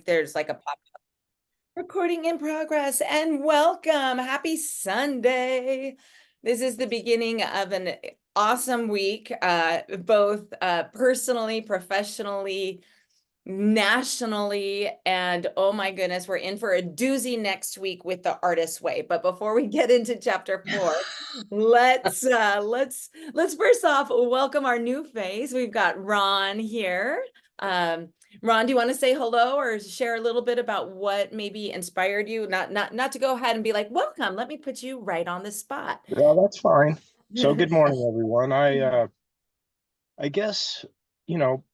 there's like a pop recording in progress, and welcome. Happy Sunday. This is the beginning of an awesome week, both personally, professionally, nationally, and oh my goodness, we're in for a doozy next week with the Artist's Way. But before we get into chapter 4, let's first off welcome our new face. We've got Ron here. Ron, do you want to say hello or share a little bit about what maybe inspired you? Not to go ahead and be like, welcome. Let me put you right on the spot. Yeah, that's fine. So good morning, everyone. I guess, you know,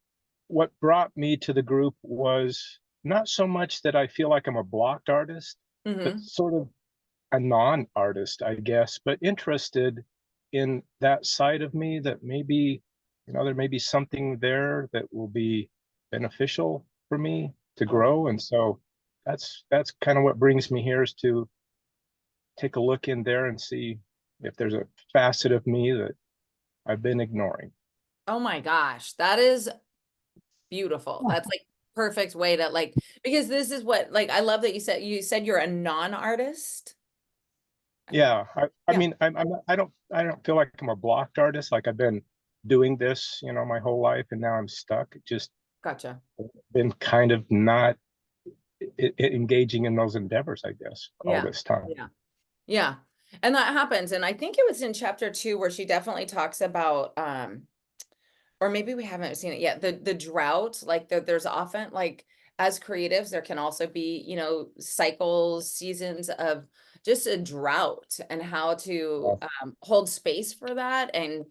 what brought me to the group was not so much that I feel like I'm a blocked artist, but Mhm. sort of a non-artist, I guess, but interested in that side of me that maybe, there may be something there that will be beneficial for me to grow. And so that's kind of what brings me here is to take a look in there and see if there's a facet of me that I've been ignoring. Oh my gosh, that is beautiful. That's like perfect way to like, because this is what, like, I love that you said you're a non-artist. Yeah, I Yeah, mean, I don't feel like I'm a blocked artist. Like I've been doing this, my whole life, and now I'm stuck. Just gotcha. been kind of not engaging in those endeavors, I guess, all Yeah, this time. yeah, yeah. And that happens. And I think it was in chapter 2 where she definitely talks about or maybe we haven't seen it yet, the drought, like there's often like as creatives, there can also be, cycles, seasons of just a drought and how to Yeah. hold space for that. And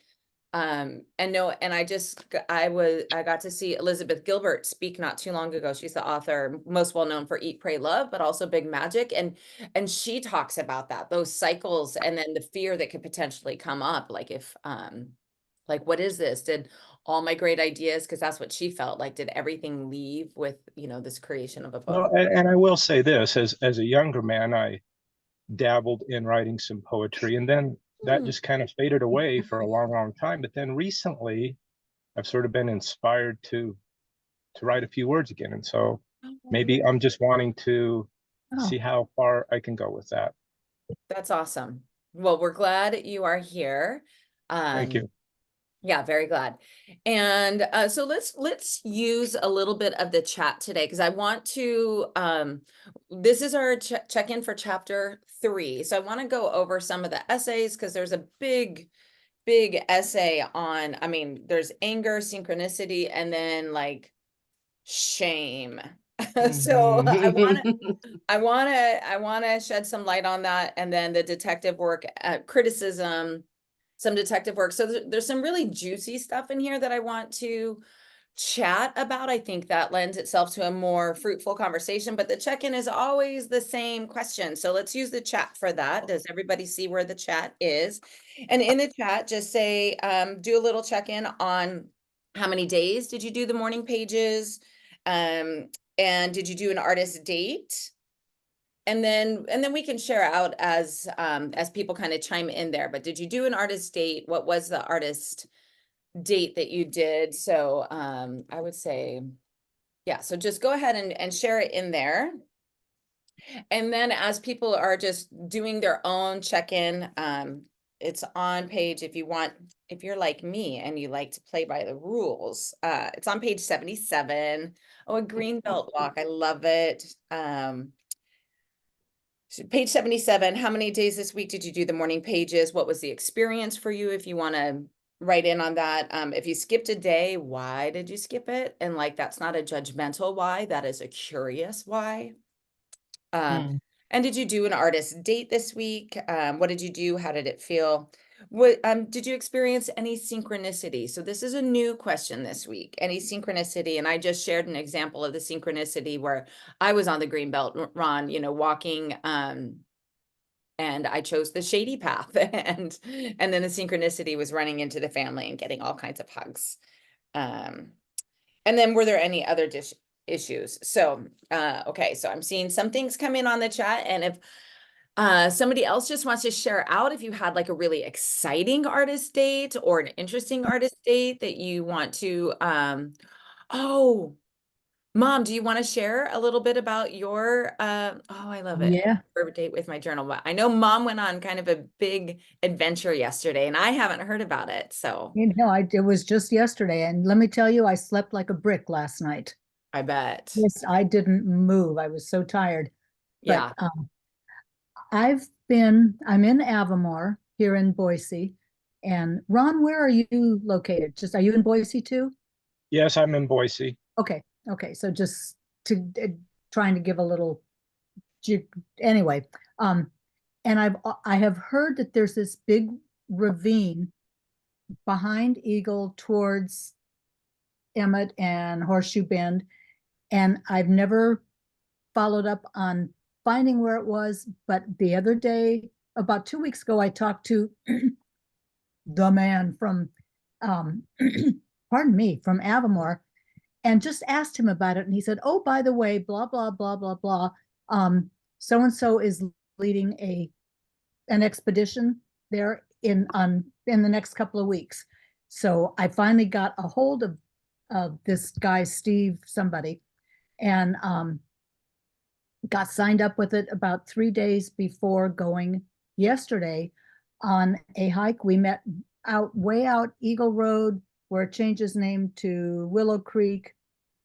no, and I got to see Elizabeth Gilbert speak not too long ago. She's the author most well known for Eat, Pray, Love, but also Big Magic. And she talks about that, those cycles, and then the fear that could potentially come up. Like if like what is this? Did all my great ideas, because that's what she felt like, did everything leave with, this creation of a book? Well, and I will say this, as a younger man, I dabbled in writing some poetry, and then that Hmm. just kind of faded away for a long, long time. But then recently, I've sort of been inspired to write a few words again. And so Oh, maybe I'm just wanting to see oh, how far I can go with that. that's awesome. Well, we're glad you are here. Thank Um, you. Yeah, very glad. And so let's use a little bit of the chat today because I want to this is our check-in for chapter 3. So I want to go over some of the essays because there's a big essay on, I mean, there's anger, synchronicity, and then like shame. So Mhm. I want to shed some light on that, and then the detective work, criticism, some detective work. So there's some really juicy stuff in here that I want to chat about. I think that lends itself to a more fruitful conversation, but the check-in is always the same question. So let's use the chat for that. Does everybody see where the chat is? And in the chat, just say, do a little check-in on how many days did you do the morning pages? Um, and did you do an artist date? And then we can share out as people kind of chime in there. But did you do an artist date? What was the artist date that you did? So I would say, yeah, so just go ahead and share it in there. And then as people are just doing their own check-in, it's on page, if you want, if you're like me and you like to play by the rules, it's on page 77. Oh, a green belt walk. I love it. So page 77, how many days this week did you do the morning pages? What was the experience for you? If you want to write in on that. If you skipped a day, why did you skip it? And like, that's not a judgmental why, that is a curious why. Um, Mm. and did you do an artist date this week? What did you do? How did it feel? What did you experience any synchronicity? So this is a new question this week. Any synchronicity? And I just shared an example of the synchronicity where I was on the green belt, Ron, walking and I chose the shady path and then the synchronicity was running into the family and getting all kinds of hugs. Um, and then were there any other issues? So, okay, so I'm seeing some things come in on the chat. And if somebody else just wants to share out, if you had like a really exciting artist date or an interesting artist date that you want to, oh, Mom, do you want to share a little bit about your, oh, I love it. Yeah, Perfect date with my journal. But I know Mom went on kind of a big adventure yesterday and I haven't heard about it. So it was just yesterday, and let me tell you, I slept like a brick last night. I bet. Yes, I didn't move. I was so tired. But Yeah. I'm in Avamore here in Boise. And Ron, where are you located? Are you in Boise too? Yes, I'm in Boise. Okay, okay. So just to trying to give a little, anyway. Um, and I have heard that there's this big ravine behind Eagle towards Emmett and Horseshoe Bend, and I've never followed up on finding where it was. But the other day, about 2 weeks ago, I talked to the man from, um, pardon me, from Avamore, and just asked him about it. And he said, "Oh, by the way, blah blah blah blah blah. So and so is leading an expedition there in the next couple of weeks." So I finally got a hold of this guy, Steve, somebody, and got signed up with it about 3 days before going yesterday on a hike. We met way out Eagle Road, where it changes name to Willow Creek,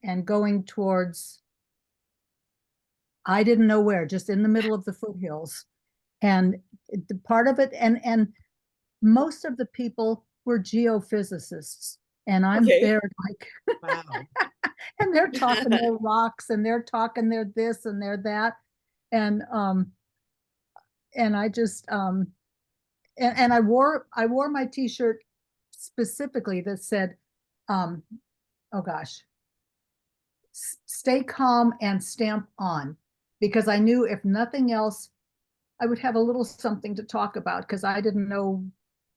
and going towards, I didn't know where, just in the middle of the foothills. And the part of it, and most of the people were geophysicists. And I'm Okay. there like, Wow. and they're talking their rocks, and they're talking their this and their that. And I just and I wore my t-shirt specifically that said, oh gosh, stay calm and stamp on, because I knew if nothing else, I would have a little something to talk about, because I didn't know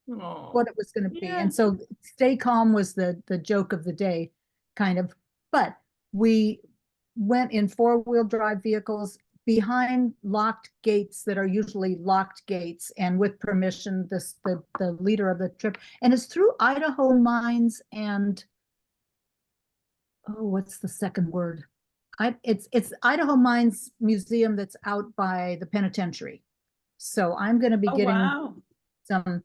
what it was going to be. Yeah. And so stay calm was the joke of the day, kind of. But we went in four-wheel drive vehicles behind locked gates that are usually locked gates, and with permission, the leader of the trip, and it's through Idaho Mines and, oh, what's the second word? It's Idaho Mines Museum that's out by the penitentiary. So I'm going to be Oh, getting wow. some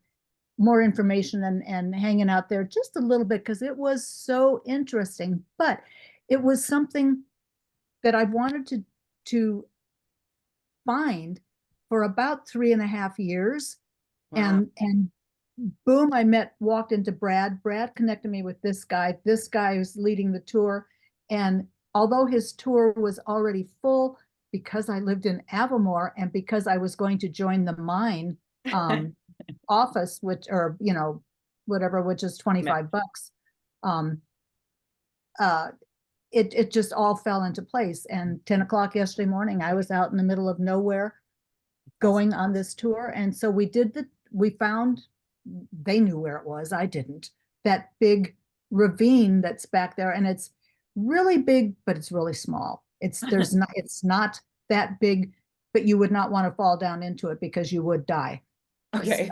more information and hanging out there just a little bit, because it was so interesting. But it was something that I've wanted to find for about 3.5 years. Wow. And boom, walked into Brad. Brad connected me with this guy who's leading the tour. And although his tour was already full, because I lived in Avamore and because I was going to join the mine office, which, or, whatever, which is $25. Um, it just all fell into place. And 10 o'clock yesterday morning, I was out in the middle of nowhere going on this tour. And so we found, they knew where it was, I didn't, that big ravine that's back there. And it's really big, but it's really small. It's not that big, but you would not want to fall down into it, because you would die. Okay.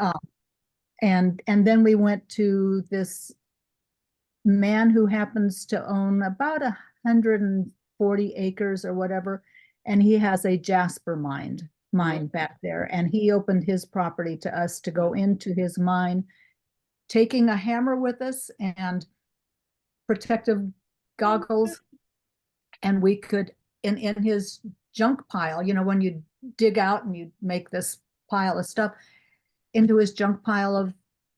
And then we went to this man who happens to own about 140 acres or whatever, and he has a jasper mine back there, and he opened his property to us to go into his mine, taking a hammer with us and protective goggles. And we could, in his junk pile, when you dig out and you make this pile of stuff, into his junk pile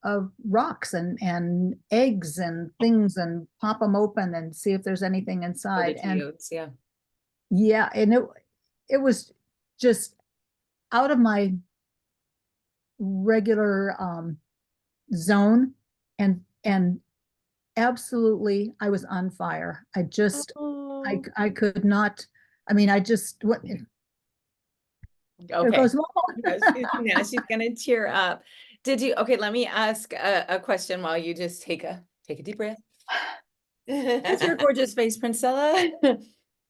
of rocks and eggs and things, and pop them open and see if there's anything inside. And yeah, and it was just out of my regular zone, and absolutely, I was on fire. I could not, I mean, I just, what, there Okay. goes Now she's gonna tear up. Okay, let me ask a question while you just take a deep breath. That's your gorgeous face, Princella.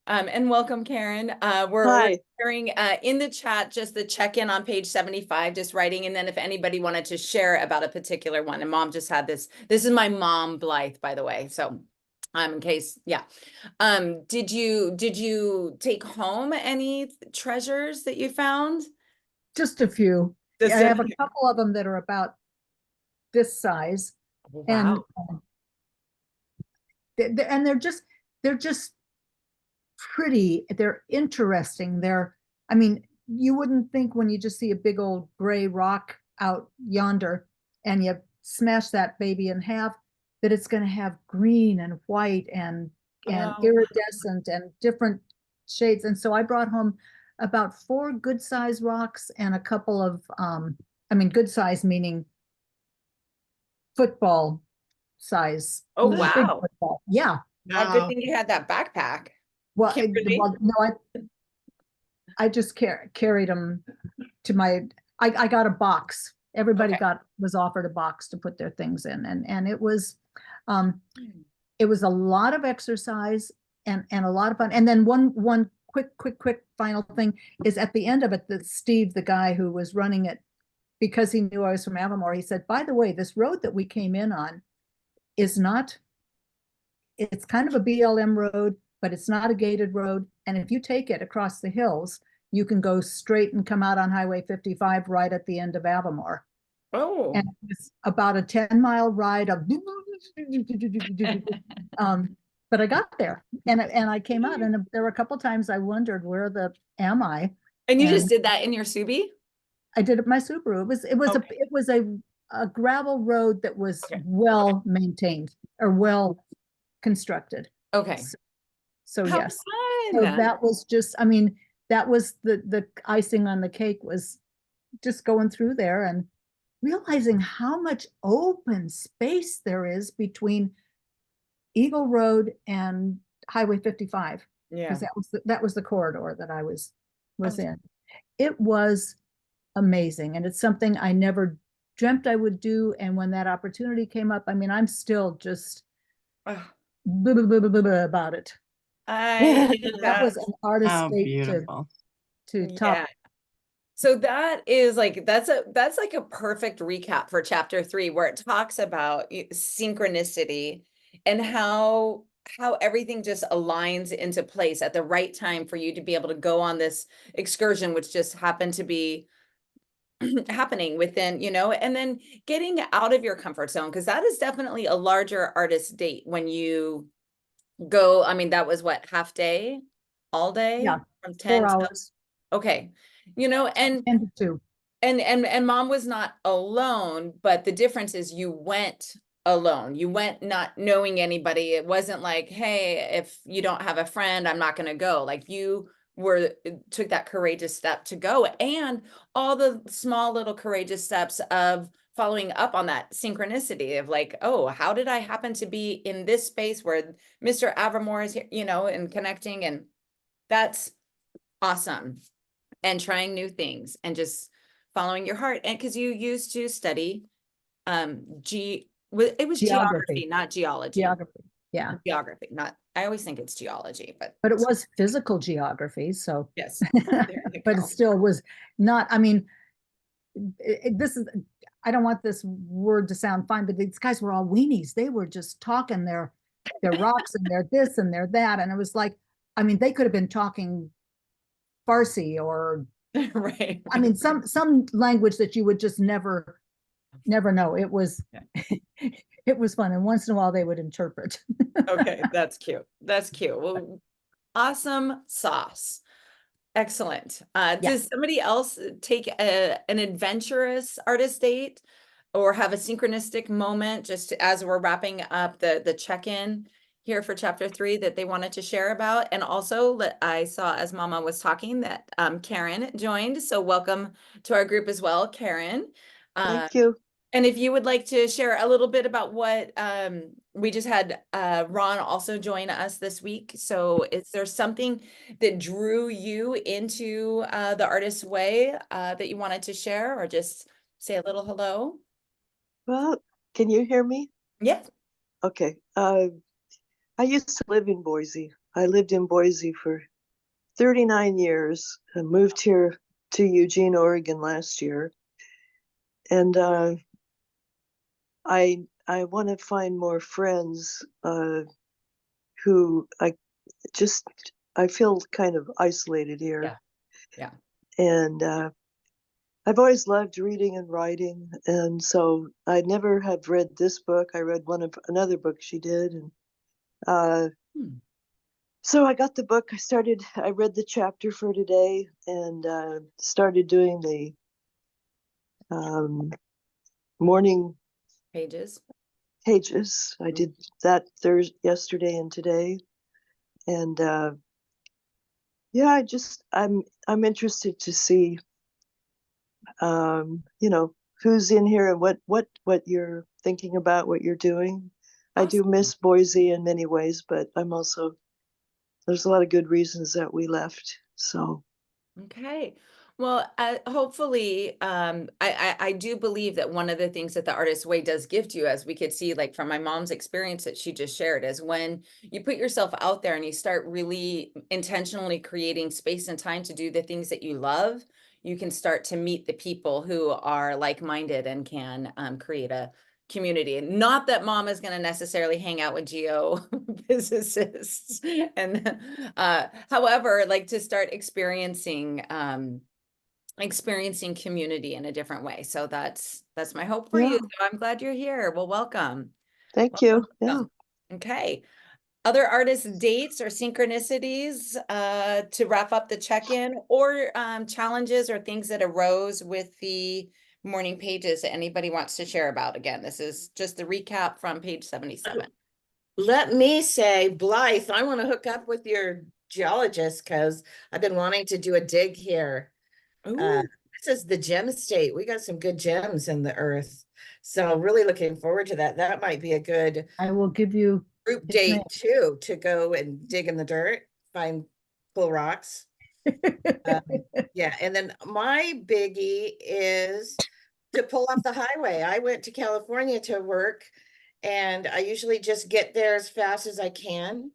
And welcome, Karen. We're sharing in the chat just the check-in on page 75, just writing, and then if anybody wanted to share about a particular one. And Mom just had this. This is my mom, Blythe, by the way. So In case, yeah. Did you take home any treasures that you found? Just a few. Just I a have a few. couple of them that are about this size, and Wow. and they're just pretty. They're interesting. I mean, you wouldn't think when you just see a big old gray rock out yonder and you smash that baby in half that it's going to have green and white and Oh, iridescent and different shades. And so I brought home about 4 good size rocks and a couple of I mean good size meaning football size, oh big wow. football. Yeah. Oh, good Wow. thing you had that backpack. Well, Kimberly? no, I just carried them to my, I got a box. Everybody Okay. was offered a box to put their things in, and um, it was a lot of exercise and a lot of fun. And then one quick final thing is at the end of it, that Steve, the guy who was running it, because he knew I was from Avamore, he said, by the way, this road that we came in on is not, it's kind of a BLM road, but it's not a gated road. And if you take it across the hills, you can go straight and come out on Highway 55 right at the end of Avamore. Oh. And it's about a 10-mile ride of but I got there and I came out, and there were a couple times I wondered am I? And you And just did that in your Subi? I did it my Subaru. Okay. It was a gravel road that was Okay. well maintained or well constructed. Okay. So How yes. So fun. that was just, I mean, that was the icing on the cake, was just going through there and realizing how much open space there is between Eagle Road and Highway 55. Yeah. Because that was the corridor that I was Oh. in. It was amazing. And it's something I never dreamt I would do. And when that opportunity came up, I mean, I'm still just Oh, blah, blah, blah, blah, blah about it. I That was an artist How state beautiful. to yeah. top. So that is like that's like a perfect recap for chapter 3, where it talks about synchronicity and how everything just aligns into place at the right time for you to be able to go on this excursion, which just happened to be happening within, and then getting out of your comfort zone, because that is definitely a larger artist date when you go. I mean, that was what, half day, all day, Yeah, from 4 10 to, hours, okay, and 10 to 2. and mom was not alone, but the difference is you went alone. You went not knowing anybody. It wasn't like, hey, if you don't have a friend, I'm not going to go. Like, you took that courageous step to go, and all the small little courageous steps of following up on that synchronicity of like, oh, how did I happen to be in this space where Mr. Avamore is here, and connecting, and that's awesome. And trying new things and just following your heart. And because you used to study it was geography, not geology. Geography, yeah. Geography, not, I always think it's geology, but But it was physical geography, so. yes. There you But go. it still was not, I mean, this is, I don't want this word to sound fine, but these guys were all weenies. They were just talking their rocks and their this and their that. And it was like, I mean, they could have been talking Farsi or, Right. I mean, some language that you would just never know. It was, it was fun. And once in a while they would interpret. Okay, that's cute. That's cute. Well, awesome sauce. Excellent. Yeah. Does somebody else take an adventurous artist date or have a synchronistic moment just as we're wrapping up the check-in here for chapter 3 that they wanted to share about? And also, I saw as Mama was talking that Karen joined. So welcome to our group as well, Karen. Thank you. And if you would like to share a little bit about what we just had Ron also join us this week. So is there something that drew you into the Artist's Way that you wanted to share, or just say a little hello? Well, can you hear me? Yes. Okay. I used to live in Boise. I lived in Boise for 39 years and moved here to Eugene, Oregon last year. And I want to find more friends who I feel kind of isolated here. Yeah. And I've always loved reading and writing, and so I never have read this book. I read another book she did, and so I got the book. I read the chapter for today, and started doing the morning Pages. pages. I did that yesterday and today, and yeah, I'm interested to see, who's in here and what you're thinking about, what you're doing. I do Awesome. miss Boise in many ways, but there's a lot of good reasons that we left. So Okay. Well, hopefully, I do believe that one of the things that the Artist Way does gift you, as we could see, like from my mom's experience that she just shared, is when you put yourself out there and you start really intentionally creating space and time to do the things that you love, you can start to meet the people who are like-minded and can create a community. And not that mom is going to necessarily hang out with geophysicists and however, like to start experiencing community in a different way. So that's my hope for you. yeah, So I'm glad you're here. Well, welcome. thank you. Yeah. Welcome. Okay. Other artist dates or synchronicities to wrap up the check-in, or challenges or things that arose with the morning pages that anybody wants to share about. Again, this is just the recap from page 77. Let me say, Blythe, I want to hook up with your geologist because I've been wanting to do a dig here. Ooh, This is the gem state. We got some good gems in the earth. So really looking forward to that. That might be a good I will give you group his date name. too, to go and dig in the dirt, find cool rocks. Yeah, and then my biggie is to pull off the highway. I went to California to work, and I usually just get there as fast as I can.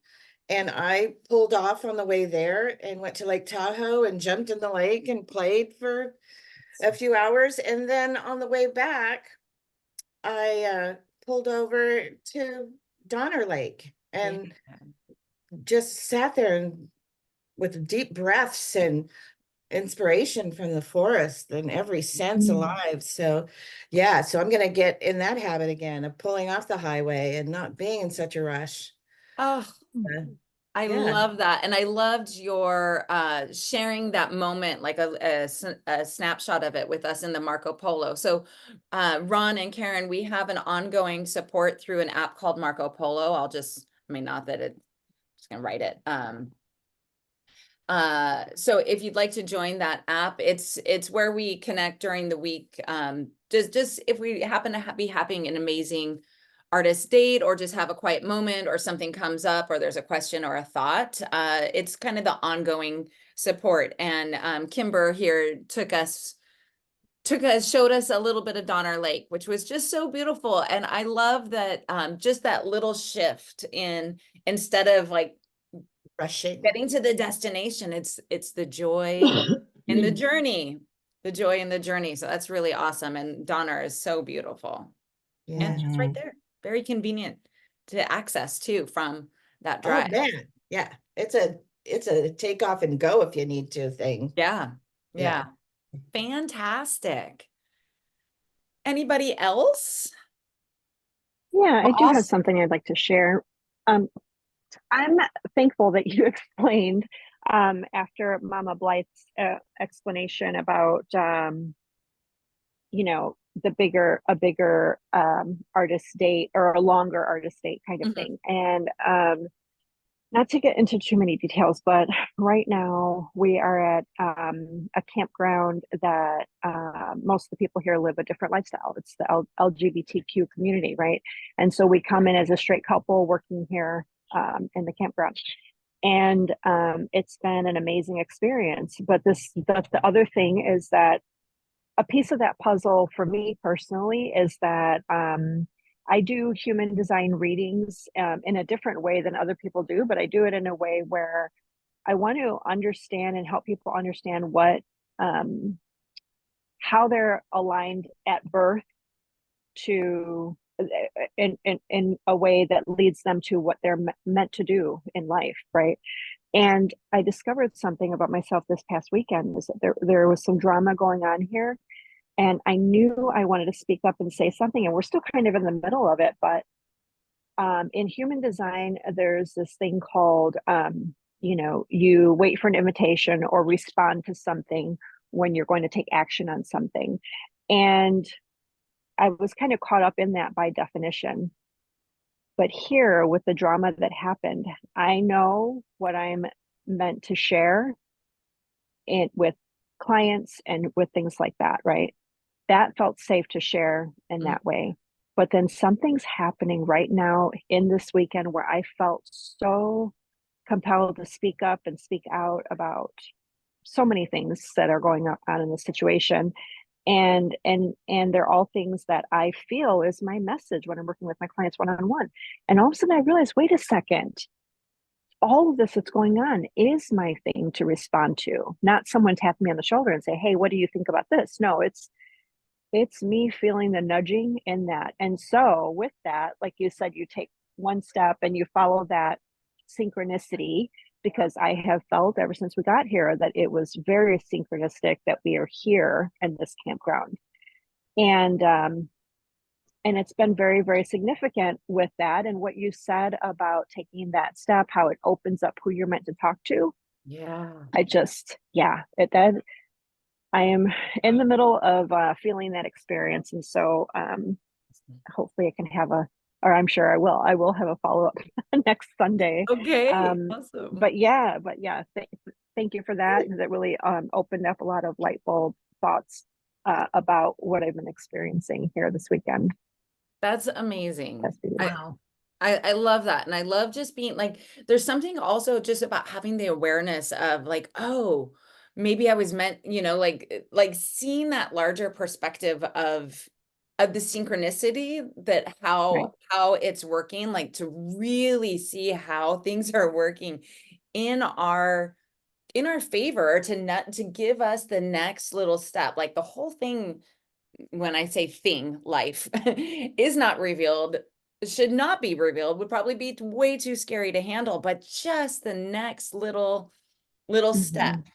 And I pulled off on the way there and went to Lake Tahoe and jumped in the lake and played for a few hours. And then on the way back, I pulled over to Donner Lake and just sat there and with deep breaths and inspiration from the forest and every sense alive. So yeah, so I'm gonna get in that habit again of pulling off the highway and not being in such a rush. oh, Uh, I Yeah. love that. And I loved your sharing that moment, like a snapshot of it with us in the Marco Polo. So Ron and Karen, we have an ongoing support through an app called Marco Polo. Not that just gonna write it. So if you'd like to join that app, it's where we connect during the week. Just if we happen to be having an amazing artist date, or just have a quiet moment, or something comes up, or there's a question or a thought, it's kind of the ongoing support. And Kimber here showed us a little bit of Donner Lake, which was just so beautiful. And I love that just that little shift in, instead of like Rushing. getting to the destination, it's the joy in the journey, so that's really awesome. And Donner is so beautiful, and Yeah. just right there, very convenient to access too from that Oh drive. man, yeah. It's a take off and go if you need to thing. Yeah, fantastic. Anybody else? Yeah, I do have Awesome. something I'd like to share. I'm thankful that you explained after Mama Blythe's explanation about a bigger artist date, or a longer artist date kind of thing. And not to get into too many details, but right now we are at a campground that most of the people here live a different lifestyle. It's the LGBTQ community, right? And so we come in as a straight couple working here in the campground. And it's been an amazing experience. But the other thing is that a piece of that puzzle for me personally is that I do human design readings in a different way than other people do, but I do it in a way where I want to understand and help people understand how they're aligned at birth to in a way that leads them to what they're meant to do in life, right? And I discovered something about myself this past weekend, is that there was some drama going on here, and I knew I wanted to speak up and say something, and we're still kind of in the middle of it, but in human design, there's this thing called, you wait for an invitation or respond to something when you're going to take action on something. And I was kind of caught up in that by definition. But here, with the drama that happened, I know what I'm meant to share with clients and with things like that, right? That felt safe to share in that way. But then something's happening right now in this weekend where I felt so compelled to speak up and speak out about so many things that are going on in the situation. And they're all things that I feel is my message when I'm working with my clients one-on-one. And all of a sudden I realized, wait a second, all of this that's going on is my thing to respond to, not someone tapping me on the shoulder and say, hey, what do you think about this? No, it's me feeling the nudging in that. And so with that, like you said, you take one step and you follow that synchronicity, because I have felt ever since we got here that it was very synchronistic that we are here in this campground. And it's been very, very significant with that. And what you said about taking that step, how it opens up who you're meant to talk to. Yeah. I am in the middle of feeling that experience. And so hopefully I can have I'm sure I will have a follow-up next Sunday. Okay. Awesome. But thank you for that. That really opened up a lot of light bulb thoughts about what I've been experiencing here this weekend. That's amazing. Wow. I love that. And I love just being like, there's something also just about having the awareness of like, oh, maybe I was meant, like seeing that larger perspective of the synchronicity, that how it's working, like to really see how things are working in our favor to give us the next little step. Like the whole thing, when I say thing, life is not revealed, should not be revealed, would probably be way too scary to handle, but just the next little step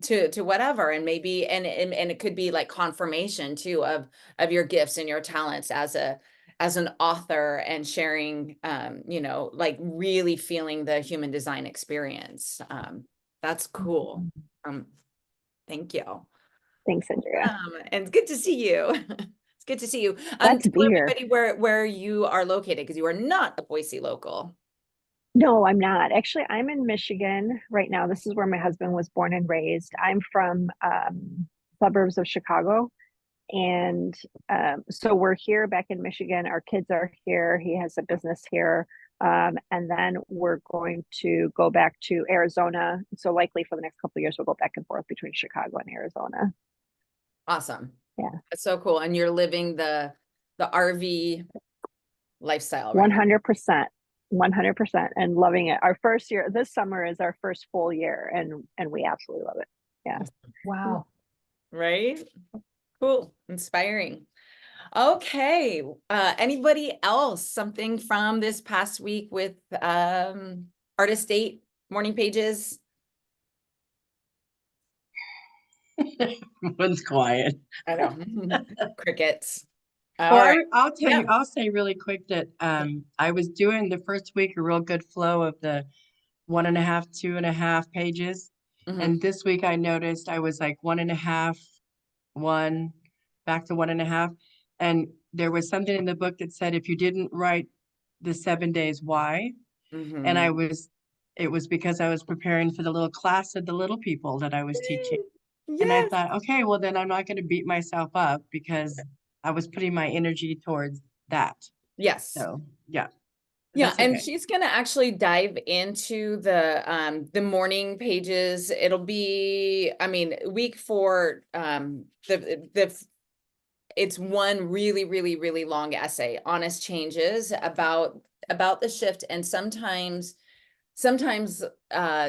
to whatever. And maybe and it could be like confirmation too of your gifts and your talents as an author, and sharing like really feeling the human design experience. That's cool. Thank you. Thanks, Andrea. And it's good to see you. It's good to see you. Glad to be tell here. everybody where you are located, because you are not a Boise local. No, I'm not. Actually, I'm in Michigan right now. This is where my husband was born and raised. I'm from suburbs of Chicago. And so we're here back in Michigan. Our kids are here. He has a business here. And then we're going to go back to Arizona. So likely for the next couple of years, we'll go back and forth between Chicago and Arizona. Awesome. Yeah. That's so cool. And you're living the RV lifestyle, right? 100%. 100% and loving it. Our first year, this summer is our first full year, and we absolutely love it. Yeah. Wow. Right? Cool. Inspiring. Okay. Anybody else, something from this past week with Artist Date morning pages? One's quiet. I know. Crickets. Well, All right. I'll tell Yeah. you, I'll say really quick that I was doing the first week a real good flow of the 1.5, 2.5 pages. Mhm. And this week I noticed I was like 1.5, 1, back to 1.5. And there was something in the book that said if you didn't write the 7 days, why? And it was because I was preparing for the little class of the little people that I was teaching. And I Yes. thought, okay, well then I'm not going to beat myself up because I was putting my energy towards that. Yes. So yeah. Yeah, That's and okay. she's gonna actually dive into the morning pages. It'll be, I mean, week 4, it's one really, really, really long essay, honest changes about the shift. And sometimes sometimes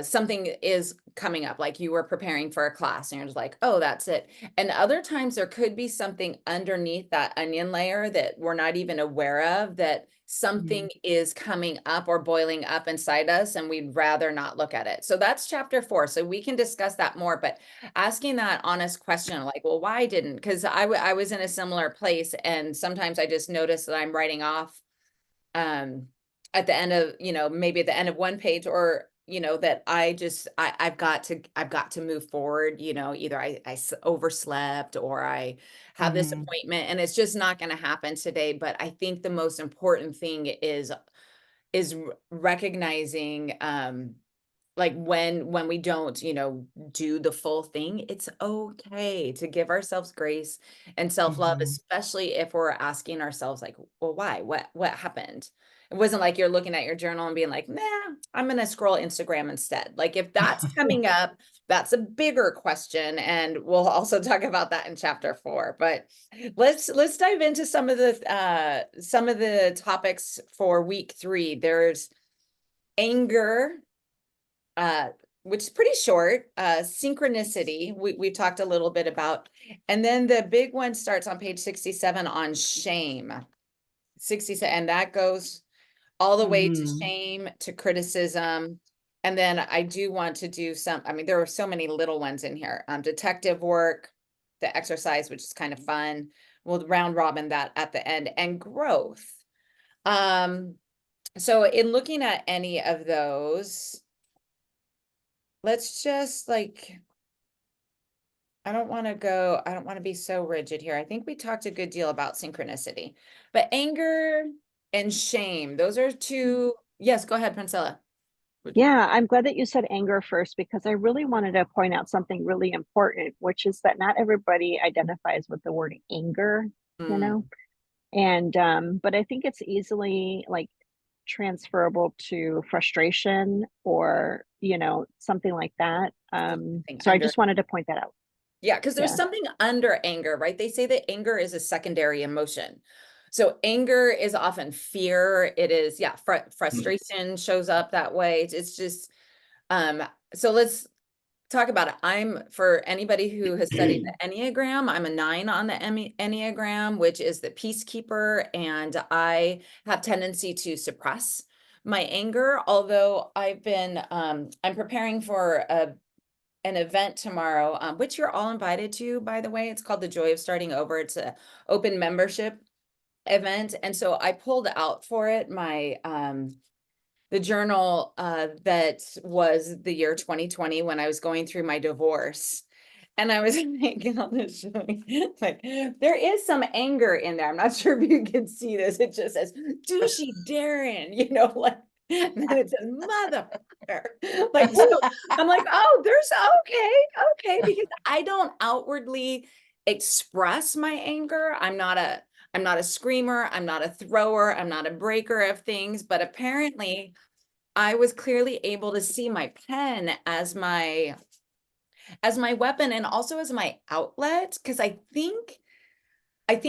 something is coming up, like you were preparing for a class and you're just like, oh, that's it. And other times there could be something underneath that onion layer that we're not even aware of, that something is coming up or boiling up inside us and we'd rather not look at it. So that's chapter 4. So we can discuss that more, but asking that honest question, like, well, why didn't? Because I was in a similar place, and sometimes I just notice that I'm writing off at the end of, maybe at the end of one page, or, that I've got to move forward, either I overslept, or I have this appointment and it's just not going to happen today. But I think the most important thing is recognizing, like when we don't, do the full thing, it's okay to give ourselves grace and self-love, especially if we're asking ourselves like, well, why? What happened? It wasn't like you're looking at your journal and being like, nah, I'm going to scroll Instagram instead. Like if that's coming up, that's a bigger question. And we'll also talk about that in chapter 4. But let's dive into some of the topics for week 3. There's anger, which is pretty short, synchronicity, we talked a little bit about. And then the big one starts on page 67 on shame. 67, and that goes all the way to shame, to criticism. And then I do want to do there are so many little ones in here. Detective work, the exercise, which is kind of fun. We'll round robin that at the end, and growth. So in looking at any of those, let's just I don't want to be so rigid here. I think we talked a good deal about synchronicity, but anger and shame, those are two. Yes, go ahead, Princella. Yeah, I'm glad that you said anger first, because I really wanted to point out something really important, which is that not everybody identifies with the word anger, and but I think it's easily like transferable to frustration, or something like that. So I just wanted to point that out. Yeah, because there's something under anger, right? They say that anger is a secondary emotion. So anger is often fear. It is, frustration shows up that way. It's just, so let's talk about it. For anybody who has studied the Enneagram, I'm a 9 on the Enneagram, which is the peacekeeper, and I have tendency to suppress my anger. Although I'm preparing for an event tomorrow, which you're all invited to, by the way. It's called The Joy of Starting Over. It's an open membership event. And so I pulled out for it the journal that was the year 2020 when I was going through my divorce. And I was making all this showing, like, there is some anger in there. I'm not sure if you can see this. It just says, douchey Darren, and then it says, motherfucker. Like, so I'm like, oh, there's okay, because I don't outwardly express my anger. I'm not a screamer. I'm not a thrower. I'm not a breaker of things. But apparently, I was clearly able to see my pen as my weapon, and also as my outlet. Because I think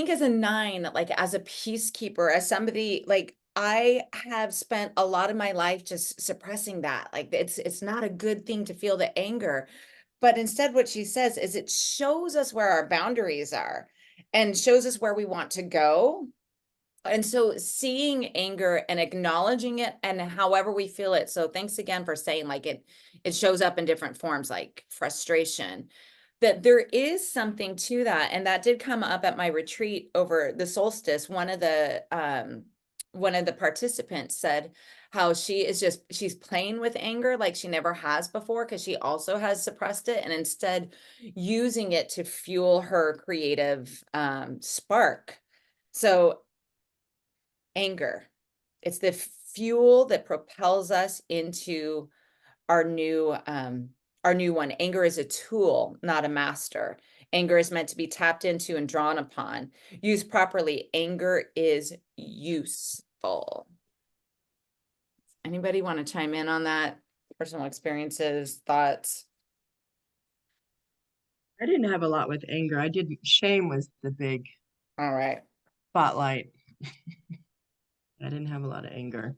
as a 9, like as a peacekeeper, as somebody, like I have spent a lot of my life just suppressing that. Like it's not a good thing to feel the anger. But instead, what she says is it shows us where our boundaries are and shows us where we want to go. And so seeing anger and acknowledging it, and however we feel it. So thanks again for saying, like, it shows up in different forms, like frustration, that there is something to that. And that did come up at my retreat over the solstice. One of the participants said how she's playing with anger like she never has before, because she also has suppressed it, and instead using it to fuel her creative spark. So anger, it's the fuel that propels us into our new one. Anger is a tool, not a master. Anger is meant to be tapped into and drawn upon. Used properly, anger is useful. Anybody want to chime in on that? Personal experiences, thoughts? I didn't have a lot with anger. Shame was the big All right. spotlight. I didn't have a lot of anger.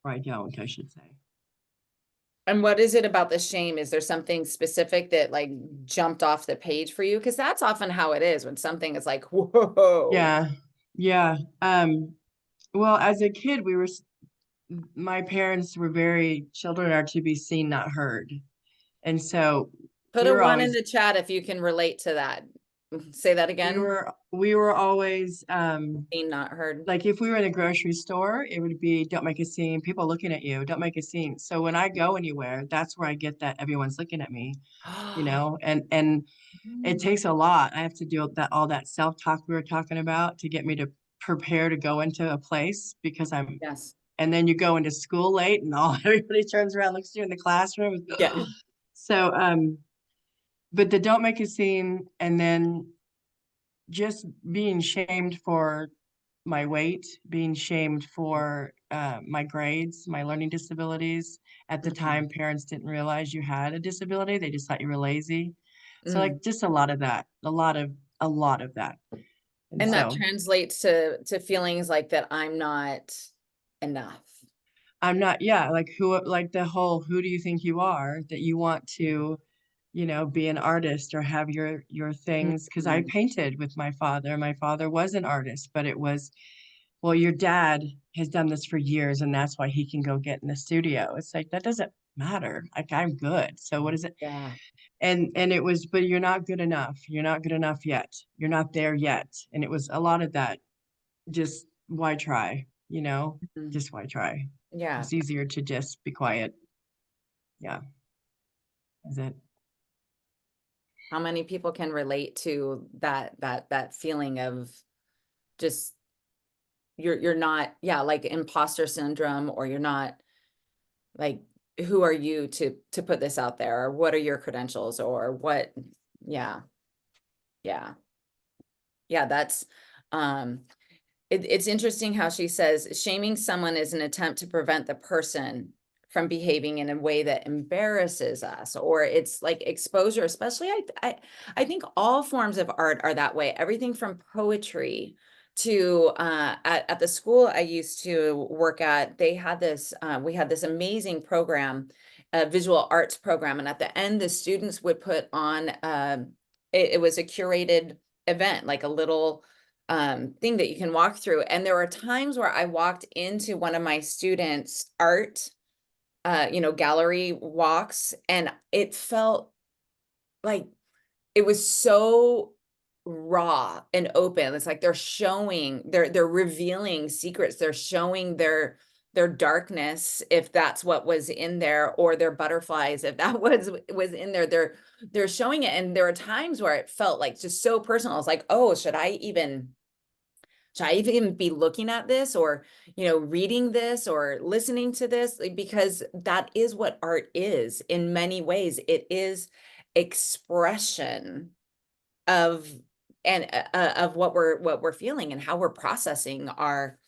Or I don't, I should say. And what is it about the shame? Is there something specific that like jumped off the page for you? Because that's often how it is when something is like, whoa. Yeah. Yeah. Well, as a kid, my parents were very, children are to be seen, not heard. And so Put we a were one in always, the chat if you can relate to that. Say that we again. were always, Seen, not heard. like if we were in a grocery store, it would be, don't make a scene, people looking at you, don't make a scene. So when I go anywhere, that's where I get that everyone's looking at me, you know, and it takes a lot. I have to do that, all that self-talk we were talking about to get me to prepare to go into a place because Yes. and then you go into school late and all everybody turns around, looks at you in the classroom. Yeah. So, but the don't make a scene, and then just being shamed for my weight, being shamed for my grades, my learning disabilities. At the Mhm. time, parents didn't realize you had a disability. They just thought you were lazy. So Mm. like just a lot of that, a lot of that. And that So translates to feelings like that I'm not enough. I'm not, yeah, like like the whole, who do you think you are that you want to, you know, be an artist or have your things? Because I Mhm. painted with my father. My father was an artist, but it was, well, your dad has done this for years and that's why he can go get in the studio. It's like that doesn't matter. Like I'm good. So what is it? Yeah. And it was, but you're not good enough. You're not good enough yet. You're not there yet. And it was a lot of that. Just why try? You know, Mhm. just why try? Yeah. It's easier to just be quiet. Yeah. Is it? How many people can relate to that feeling of just you're not, yeah, like imposter syndrome, or you're not like, who are you to put this out there, or what are your credentials, or what? Yeah. Yeah. Yeah, that's it's interesting how she says shaming someone is an attempt to prevent the person from behaving in a way that embarrasses us, or it's like exposure, especially I think all forms of art are that way. Everything from poetry to at the school I used to work at, they had this we had this amazing program, a visual arts program, and at the end the students would put on it was a curated event, like a little thing that you can walk through. And there were times where I walked into one of my students' art, gallery walks, and it felt like it was so raw and open. It's like they're revealing secrets. They're showing their darkness, if that's what was in there, or their butterflies, if that was in there. They're showing it. And there were times where it felt like just so personal. I was like, oh, should I even be looking at this, or reading this, or listening to this? Because that is what art is. In many ways it is expression of of what we're feeling and how we're processing our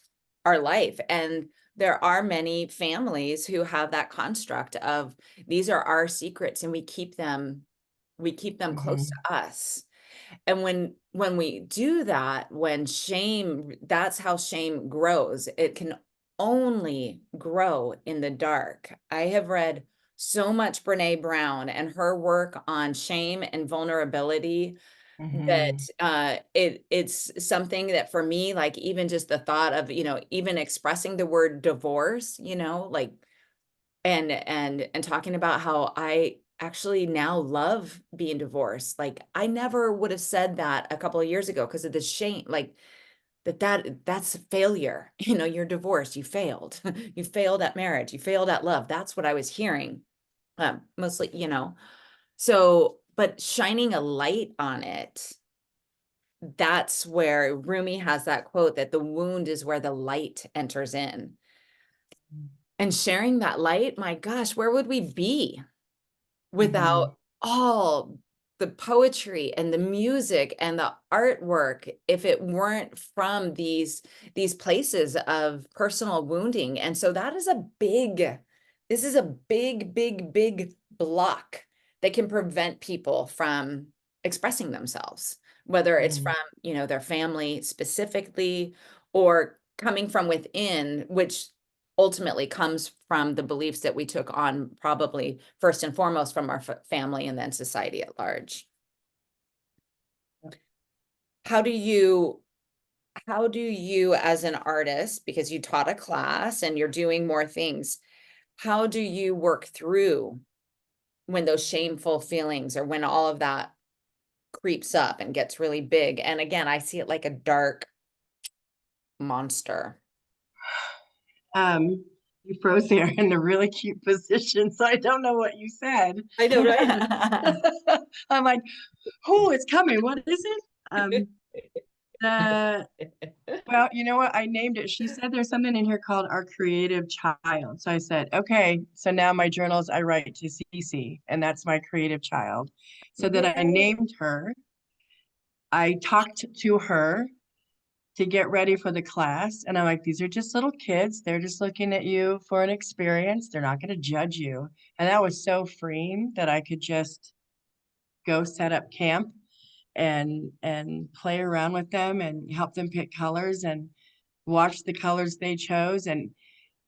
life. And there are many families who have that construct of, these are our secrets and we keep them close to us. And when we do that, that's how shame grows. It can only grow in the dark. I have read so much Brene Brown and her work on shame and vulnerability, that it's something that for me, like even just the thought of, even expressing the word divorce, like, and talking about how I actually now love being divorced. Like I never would have said that a couple of years ago because of the shame, like that's failure. You're divorced, you failed. You failed at marriage, you failed at love. That's what I was hearing. Mostly, so, but shining a light on it, that's where Rumi has that quote that the wound is where the light enters in. And sharing that light, my gosh, where would we be without all the poetry and the music and the artwork, if it weren't from these places of personal wounding? And so that is this is a big block that can prevent people from expressing themselves, whether it's from, their family specifically, or coming from within, which ultimately comes from the beliefs that we took on, probably first and foremost from our family and then society at large. How do you as an artist, because you taught a class and you're doing more things, how do you work through when those shameful feelings or when all of that creeps up and gets really big? And again, I see it like a dark monster. You froze there in a really cute position, so I don't know what you said. I know, right? I'm like, oh, it's coming. What is it? Well, you know what? I named it. She said there's something in here called our creative child. So I said, okay, so now my journals I write to Cece, and that's my creative child. So then I Yay. named her. I talked to her to get ready for the class, and I'm like, these are just little kids. They're just looking at you for an experience. They're not going to judge you. And that was so freeing that I could just go set up camp and play around with them and help them pick colors and watch the colors they chose. And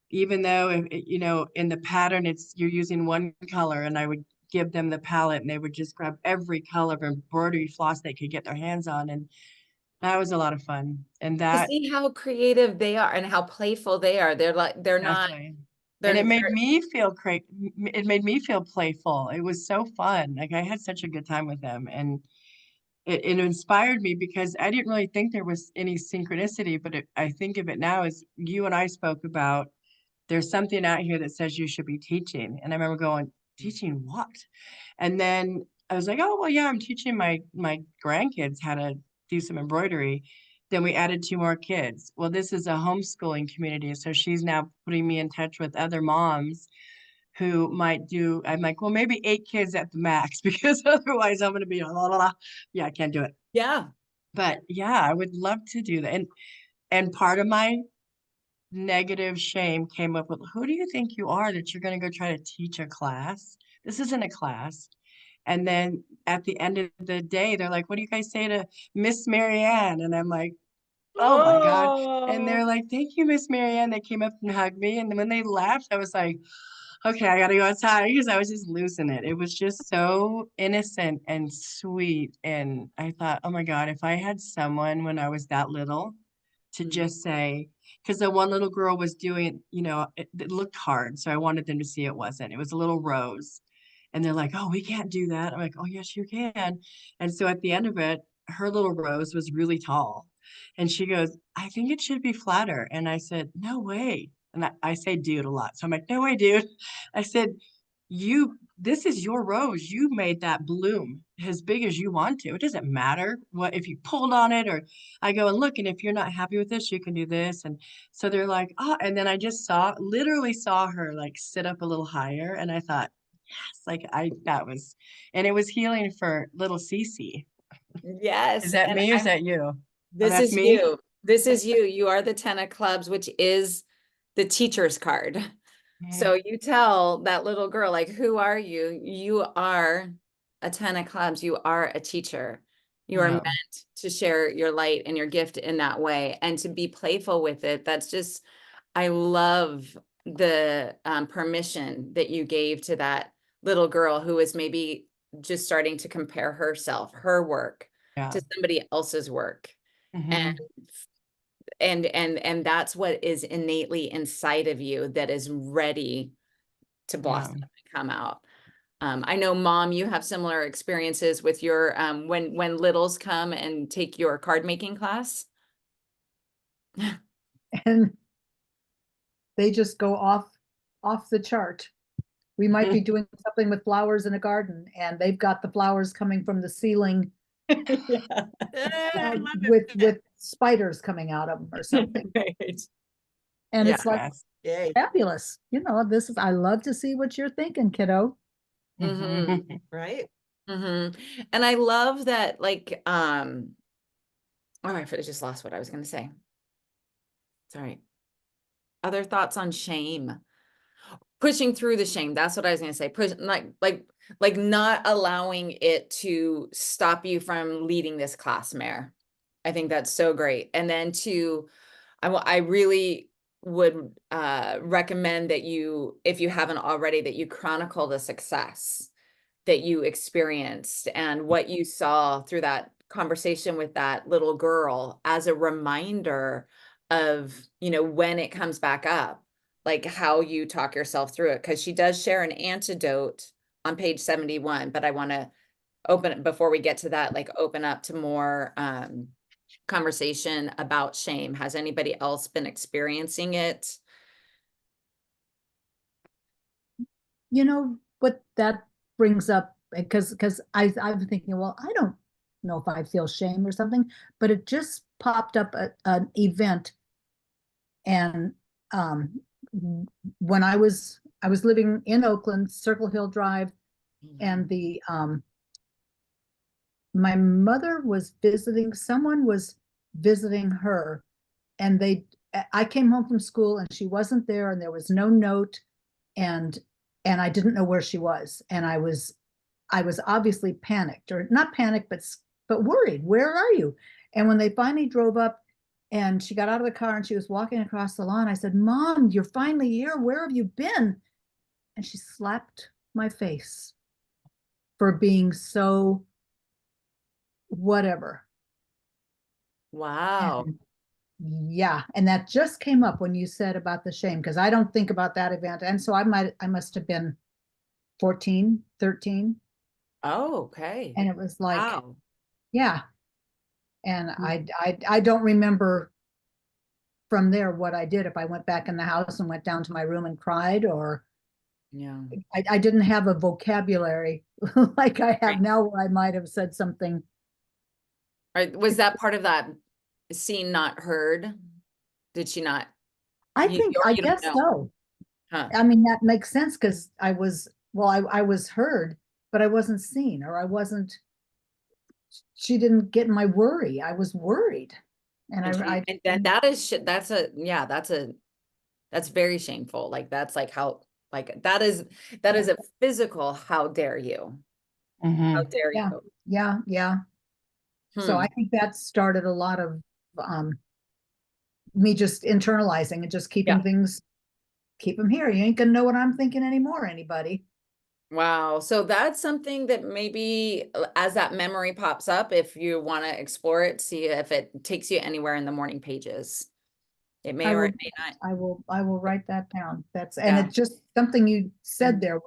even though you know, in the pattern you're using one color, and I would give them the palette and they would just grab every color of embroidery floss they could get their hands on, and that was a lot of fun. And To that see how creative they are and how playful they are. They're like, they're not, exactly. they're, And it made they're- me feel great. It made me feel playful. It was so fun. Like I had such a good time with them, and it inspired me because I didn't really think there was any synchronicity, but I think of it now as you and I spoke about, there's something out here that says you should be teaching. And I remember going, teaching what? And then I was like, oh, well, yeah, I'm teaching my grandkids how to do some embroidery. Then we added 2 more kids. Well, this is a homeschooling community. So she's now putting me in touch with other moms who might do, I'm like, well, maybe 8 kids at the max, because otherwise I'm going to be, yeah, I can't do it. yeah. But yeah, I would love to do that. And part of my negative shame came up with, who do you think you are that you're going to go try to teach a class? This isn't a class. And then at the end of the day, they're like, what do you guys say to Miss Marianne? And I'm like, oh my God. And they're like, thank you, Miss Marianne. They came up and hugged me. And when they laughed, I was like, okay, I gotta go outside, because I was just losing it. It was just so innocent and sweet. And I thought, oh my God, if I had someone when I was that little to just say, because the one little girl was doing, you know, it looked hard. So I wanted them to see it wasn't. It was a little rose. And they're like, oh, we can't do that. I'm like, oh, yes, you can. And so at the end of it, her little rose was really tall. And she goes, I think it should be flatter. And I said, no way. And I say dude a lot. So I'm like, no way, dude. I said, this is your rose. You made that bloom as big as you want to. It doesn't matter what, if you pulled on it, or I go and look, and if you're not happy with this, you can do this. And so they're like, oh, and then I just literally saw her like sit up a little higher. And I thought, yes, like and it was healing for little Cece. Yes. Is that and me or is that you? Oh, This that's is me? you. This is you. You are the 10 of clubs, which is the teacher's card. So you tell that little girl, like, who are you? You are a 10 of clubs. You are a teacher. You are Wow. meant to share your light and your gift in that way and to be playful with it. That's just, I love the permission that you gave to that little girl who is maybe just starting to compare herself, her work, Yeah. to somebody else's work. Mhm. And that's what is innately inside of you that is ready to blossom and come out. I know, Mom, you have similar experiences with your when littles come and take your card making class. And they just go off the chart. We might be doing something with flowers in a garden, and they've got the flowers coming from the ceiling with spiders coming out of them or something. Right. And Yeah. it's like Yay. fabulous. You know, I love to see what you're thinking, kiddo. Mhm. Right? And I love that, like, oh, I just lost what I was going to say. Sorry. Other thoughts on shame? Pushing through the shame. That's what I was going to say. Push, like not allowing it to stop you from leading this class, Mare. I think that's so great. And then I really would recommend that you, if you haven't already, that you chronicle the success that you experienced and what you saw through that conversation with that little girl as a reminder of, you know, when it comes back up, like how you talk yourself through it. Because she does share an antidote on page 71, but I want to open it before we get to that, like open up to more conversation about shame. Has anybody else been experiencing it? You know what that brings up, because I'm thinking, well, I don't know if I feel shame or something, but it just popped up an event, and when I was living in Oakland, Circle Hill Drive, and the my mother was visiting, someone was visiting her, and I came home from school and she wasn't there, and there was no note, and I didn't know where she was, and I was obviously panicked, or not panicked, but worried. Where are you? And when they finally drove up and she got out of the car and she was walking across the lawn, I said, Mom, you're finally here. Where have you been? And she slapped my face for being so whatever. Wow. And yeah, and that just came up when you said about the shame, because I don't think about that event. And so I must have been 14, 13. Oh, okay. And it was like, Wow. yeah. And I don't remember from there what I did, if I went back in the house and went down to my room and cried, or Yeah. I didn't have a vocabulary like I have now, where I might have said something. Was that part of that seen not heard? Did she not? I You- think, or I you don't guess know? so. Huh. I mean, that makes sense, because I was heard, but I wasn't seen, or she didn't get my worry. I was worried. And And then that is that's very shameful. Like that's like how, like that is a physical, how dare you? How Mhm. dare yeah, you? yeah. So Hmm. I think that started a lot of me just internalizing and just keep them here. You ain't gonna know what I'm thinking anymore, anybody. Wow. So that's something that maybe as that memory pops up, if you want to explore it, see if it takes you anywhere in the morning pages. It may I or will, it may not. I will write that down. And Yeah. it's just something you said there,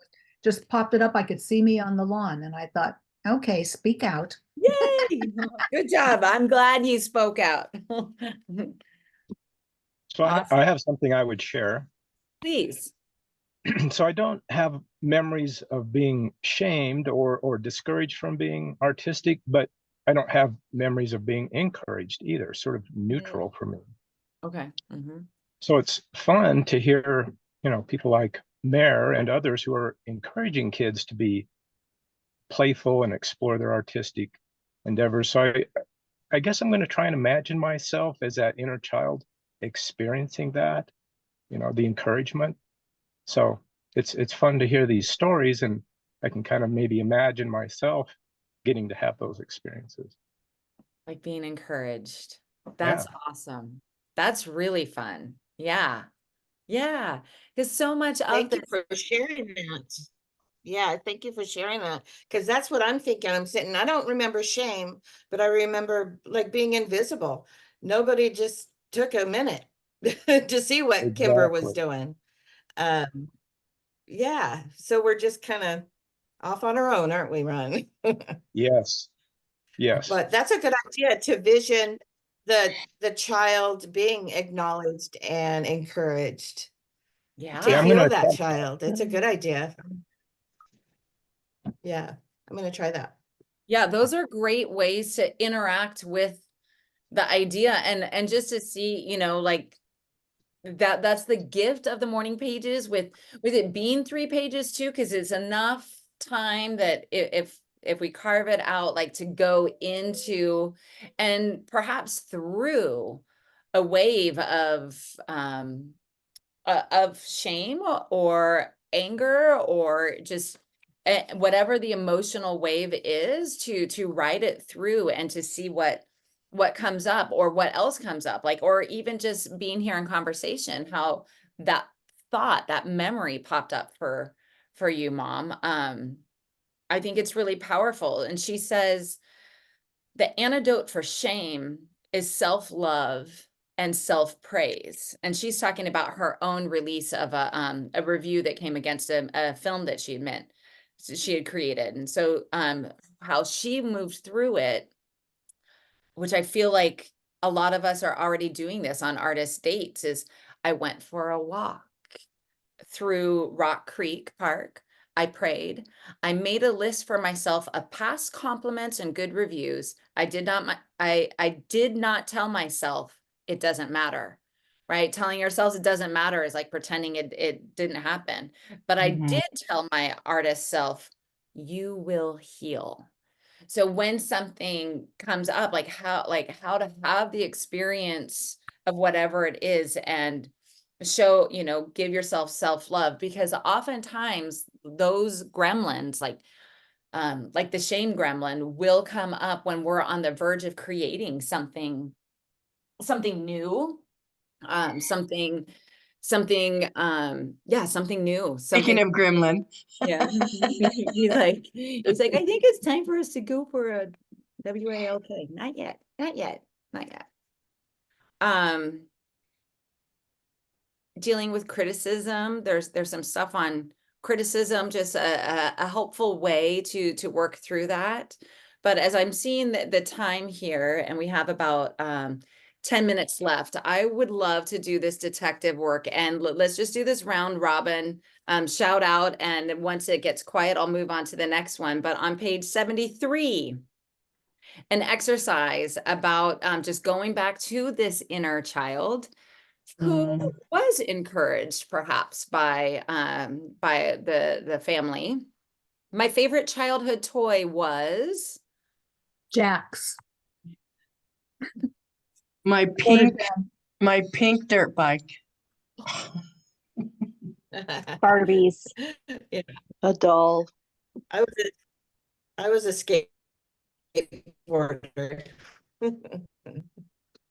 just popped it up. I could see me on the lawn, and I thought, okay, speak out. Yay. Good job. I'm glad you spoke out. So I Awesome. have something I would share. Please. So I don't have memories of being shamed or discouraged from being artistic, but I don't have memories of being encouraged either, sort of neutral for me. Okay. Mhm. So it's fun to hear, people like Mare and others who are encouraging kids to be playful and explore their artistic endeavors. So I guess I'm going to try and imagine myself as that inner child experiencing that, the encouragement. So it's fun to hear these stories, and I can kind of maybe imagine myself getting to have those experiences. Like being encouraged. Yeah. That's awesome. That's really fun. Yeah. Yeah. Because so much of Thank you this. for sharing that. Yeah, thank you for sharing that. Because that's what I'm thinking. I don't remember shame, but I remember like being invisible. Nobody just took a minute to see what Kimber was Exactly. doing. Yeah, so we're just kind of off on our own, aren't we, Ron? Yes. Yes. But that's a good idea to vision the child being acknowledged and encouraged. Yeah. To Yeah, I'm heal gonna that attempt child. It's a good idea. Yeah, I'm gonna try that. Yeah, those are great ways to interact with the idea and just to see, like that's the gift of the morning pages with it being 3 pages too, because it's enough time that if we carve it out, like to go into and perhaps through a wave of shame or anger or just whatever the emotional wave is, to ride it through and to see what what comes up or what else comes up, like, or even just being here in conversation, how that thought, that memory popped up for you, Mom. I think it's really powerful. And she says the antidote for shame is self-love and self-praise. And she's talking about her own release of a review that came against a film that she had created. And so how she moved through it, which I feel like a lot of us are already doing this on artist dates, is I went for a walk through Rock Creek Park. I prayed. I made a list for myself of past compliments and good reviews. I did not tell myself it doesn't matter, right? Telling yourselves it doesn't matter is like pretending it didn't happen. But I did tell my artist self, you will heal. So when something comes up, like how to have the experience of whatever it is and show, give yourself self-love, because oftentimes those gremlins, like the shame gremlin, will come up when we're on the verge of creating something new, something new. Speaking of gremlin. Yeah. He's like, I think it's time for us to go for a WALK. Not yet. Dealing with criticism. There's some stuff on criticism, just a helpful way to work through that. But as I'm seeing the time here, and we have about 10 minutes left, I would love to do this detective work, and let's just do this round robin, shout out, and once it gets quiet, I'll move on to the next one. But on page 73, an exercise about just going back to this inner child who was encouraged perhaps by the family. My favorite childhood toy was Jax. My pink dirt bike. Barbies. Yeah, A doll. I was a skateboarder.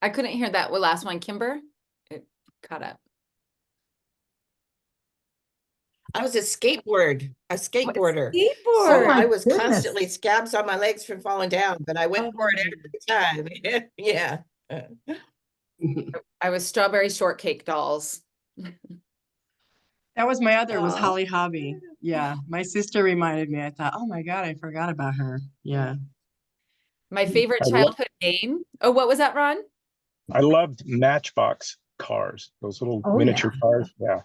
I couldn't hear that last one, Kimber. It caught up. I was a skateboarder. Skateboard. So my I was goodness. constantly scabs on my legs from falling down, but I went for it every time. Yeah. I was strawberry shortcake dolls. That was my other, was Aw. Holly Hobby. Yeah, my sister reminded me. I thought, oh my God, I forgot about her. Yeah. My favorite I childhood game. Oh, what was that, Ron? I loved Matchbox cars, those little Oh, miniature cars. Yeah.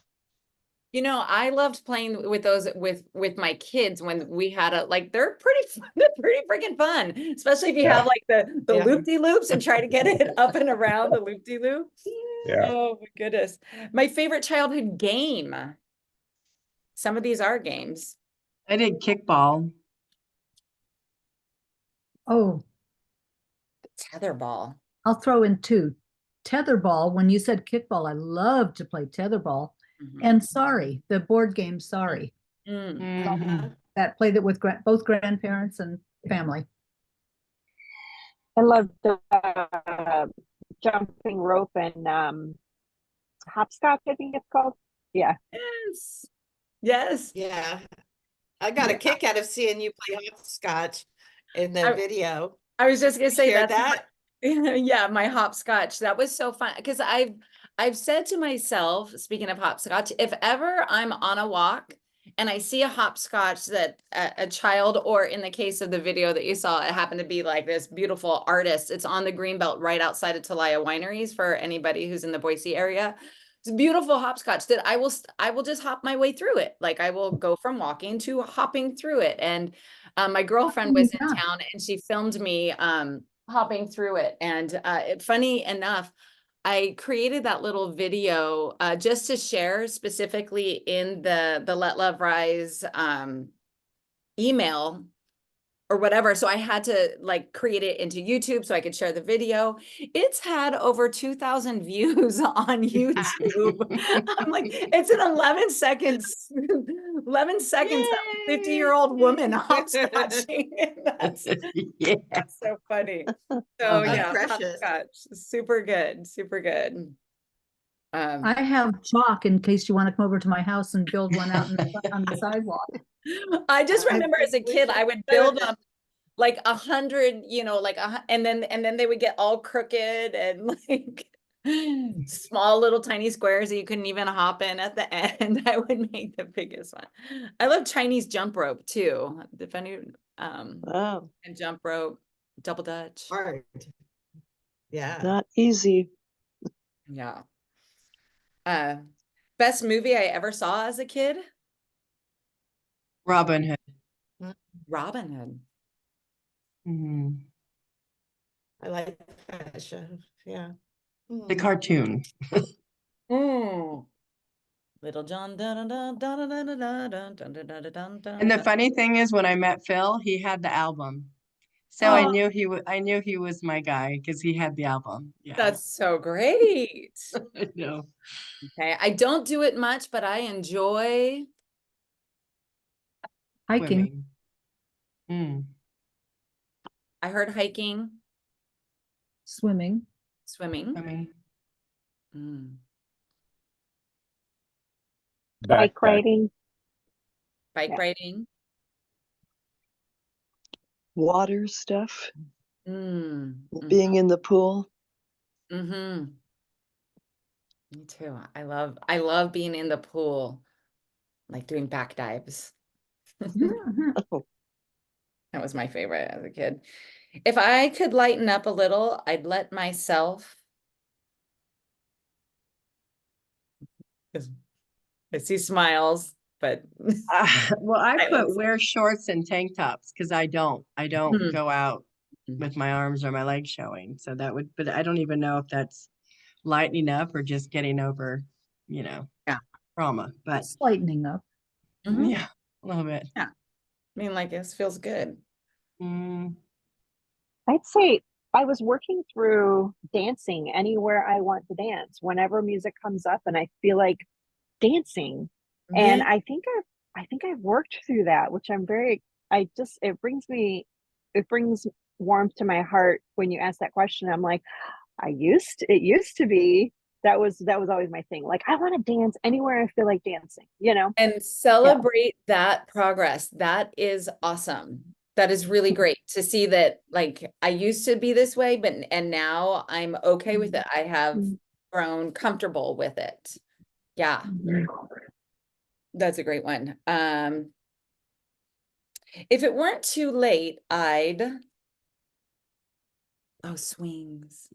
I loved playing with those with my kids when we had they're pretty fun, they're pretty freaking fun, especially if you Yeah. have like the Yeah. loop-de-loops and try to get it up and around the loop-de-loop. Yeah. Oh my goodness. My favorite childhood game. Some of these are games. I did kickball. Oh, Tetherball. I'll throw in two. Tetherball, when you said kickball, I love to play tetherball. Mhm. And Sorry, the board game Sorry. Mm. Mhm. That played it with both grandparents and family. I love the jumping rope and hopscotch, I think it's called. Yeah. Yes. Yes. Yeah. I got a kick out of seeing you play hopscotch in the video. I was just gonna say Share that's that. yeah, my hopscotch. That was so fun because I've said to myself, speaking of hopscotch, if ever I'm on a walk and I see a hopscotch that a child, or in the case of the video that you saw, it happened to be like this beautiful artist. It's on the Greenbelt right outside of Talaya Wineries for anybody who's in the Boise area. It's a beautiful hopscotch that I will just hop my way through it. Like I will go from walking to hopping through it. And my girlfriend was in Yeah. town and she filmed me hopping through it. And funny enough, I created that little video just to share specifically in the Let Love Rise email or whatever. So I had to like create it into YouTube so I could share the video. It's had over 2,000 views on YouTube. I'm like, it's an 11 seconds, 11 seconds, 50-year-old woman hopscotching. Yeah. That's so funny. So Love yeah, it. Precious. hopscotch, super good, super good. I have chalk in case you want to come over to my house and build one out on the sidewalk. I just I remember as a think we kid, should I would do build it. them like 100, like and then they would get all crooked and like small little tiny squares that you couldn't even hop in at the end. I would make the biggest one. I love Chinese jump rope too. If any, Wow, and jump rope, double dutch. Hard. Yeah. not easy. Yeah. Best movie I ever saw as a kid? Robin Hood. Robin Hood. Mhm. I like that show. Yeah. The cartoon. Little John. Dun, dun, dun, dun, dun, dun, dun, dun, dun, dun, dun, dun, And the dun. funny thing is, when I met Phil, he had the album. So Oh. I knew he was my guy because he had the album. Yeah. That's so great. I know. Okay, I don't do it much, but I enjoy Hiking. Swimming. Mm. I heard hiking, Swimming. swimming. Swimming. Bike riding. Bike Yeah. riding. Water stuff, Mm. being in the pool. Mm-hmm. Me too. I love being in the pool, like doing back dives. Oh, That was my favorite as a kid. If I could lighten up a little, I'd let myself. 'Cause I see smiles, but Well, I put Silence. wear shorts and tank tops because I don't Mhm. go out Mhm. with my arms or my legs showing. So that would, but I don't even know if that's lightening up or just getting over, Yeah. trauma. But It's lightening up. Mhm. yeah, a little bit. I mean, like this feels good. Mm, I'd say I was working through dancing anywhere I want to dance, whenever music comes up and I feel like dancing. And Yeah. I think I've worked through that, which it brings warmth to my heart when you ask that question. I'm like, it used to be that was always my thing. Like, I want to dance anywhere I feel like dancing, And celebrate that progress. That is awesome. That is really great to see that, like, I used to be this way, and now I'm okay with it. I have grown comfortable with it. Yeah, that's a great one. If it weren't too late, swings.